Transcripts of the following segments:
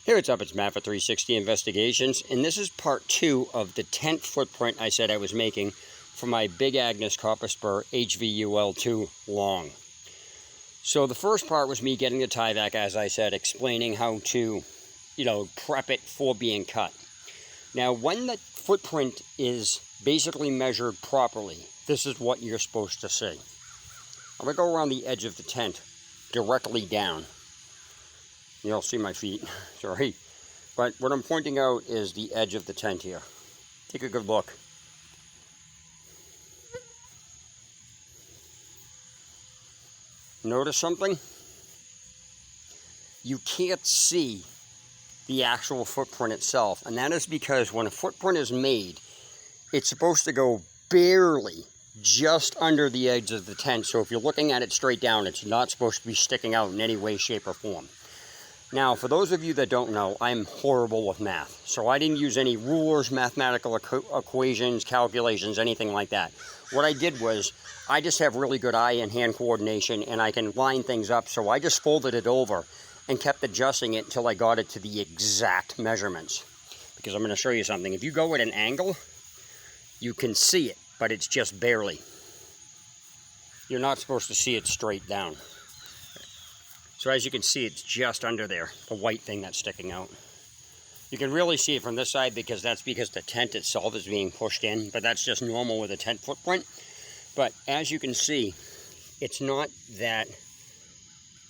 Hey, what's up? It's Matt for 360 Investigations, and this is part 2 of the tent footprint I said I was making for my Big Agnes Copper Spur HVUL2 long. So the first part was me getting the Tyvek, as I said, explaining how to, prep it for being cut. Now, when the footprint is basically measured properly, this is what you're supposed to see. I'm going to go around the edge of the tent directly down. You'll see my feet, sorry. But what I'm pointing out is the edge of the tent here. Take a good look. Notice something? You can't see the actual footprint itself. And that is because when a footprint is made, it's supposed to go barely just under the edge of the tent. So if you're looking at it straight down, it's not supposed to be sticking out in any way, shape, or form. Now, for those of you that don't know, I'm horrible with math. So I didn't use any rulers, mathematical equations, calculations, anything like that. What I did was, I just have really good eye and hand coordination, and I can line things up. So I just folded it over and kept adjusting it until I got it to the exact measurements. Because I'm going to show you something. If you go at an angle, you can see it, but it's just barely. You're not supposed to see it straight down. So as you can see, it's just under there, the white thing that's sticking out. You can really see it from this side because the tent itself is being pushed in, but that's just normal with a tent footprint. But as you can see, it's not that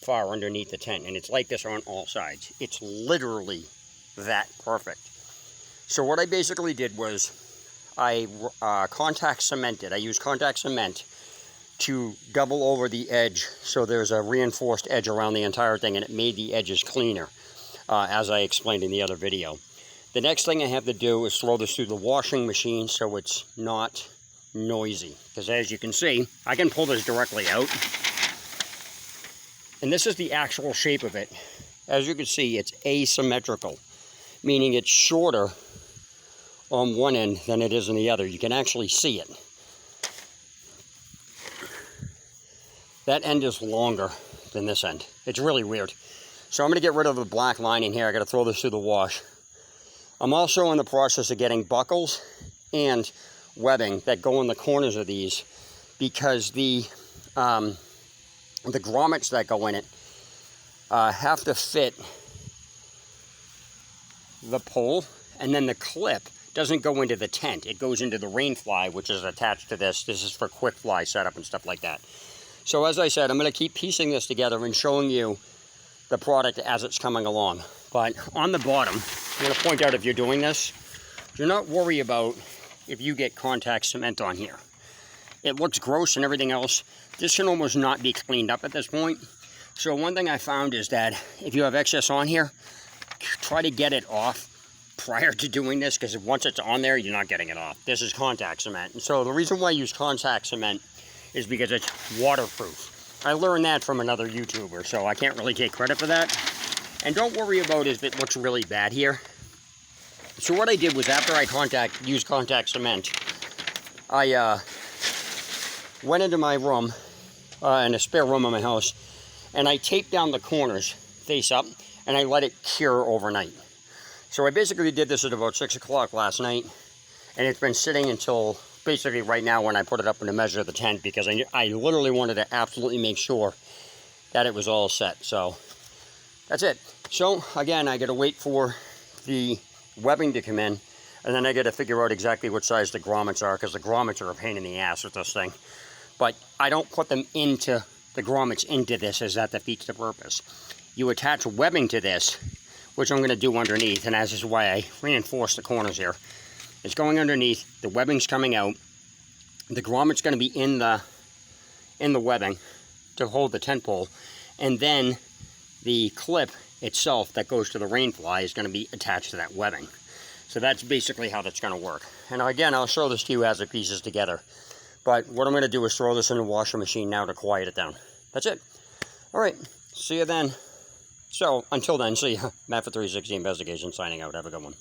far underneath the tent, and it's like this on all sides. It's literally that perfect. So what I basically did was I contact cemented. I used contact cement to double over the edge, so there's a reinforced edge around the entire thing, and it made the edges cleaner, as I explained in the other video. The next thing I have to do is throw this through the washing machine so it's not noisy, because as you can see, I can pull this directly out, and this is the actual shape of it. As you can see, it's asymmetrical, meaning it's shorter on one end than it is on the other. You can actually see it. That end is longer than this end. It's really weird. So I'm going to get rid of the black lining here. I got to throw this through the wash. I'm also in the process of getting buckles and webbing that go in the corners of these, because the grommets that go in it have to fit the pole, and then the clip doesn't go into the tent. It goes into the rain fly, which is attached to this. This is for quick fly setup and stuff like that. So as I said, I'm going to keep piecing this together and showing you the product as it's coming along. But on the bottom, I'm going to point out, if you're doing this, do not worry about if you get contact cement on here. It looks gross and everything else. This can almost not be cleaned up at this point. So one thing I found is that if you have excess on here, try to get it off prior to doing this, because once it's on there, you're not getting it off. This is contact cement. And so the reason why I use contact cement is because it's waterproof. I learned that from another YouTuber, so I can't really take credit for that. And don't worry about if it looks really bad here. So what I did was, after I used contact cement, I went into my room, in a spare room in my house, and I taped down the corners face up, and I let it cure overnight. So I basically did this at about 6 o'clock last night, and it's been sitting until basically right now when I put it up in the measure of the tent, because I literally wanted to absolutely make sure that it was all set. So that's it. So again, I got to wait for the webbing to come in, and then I got to figure out exactly what size the grommets are, because the grommets are a pain in the ass with this thing. But I don't put them into the grommets into this, as that defeats the purpose. You attach webbing to this, which I'm going to do underneath, and as is why I reinforce the corners here. It's going underneath, the webbing's coming out, the grommet's going to be in the webbing to hold the tent pole, and then the clip itself that goes to the rain fly is going to be attached to that webbing. So that's basically how that's going to work. And again, I'll show this to you as it pieces together. But what I'm going to do is throw this in the washing machine now to quiet it down. That's it. All right, see you then. So until then, see you. Matt for 360 Investigation signing out. Have a good one.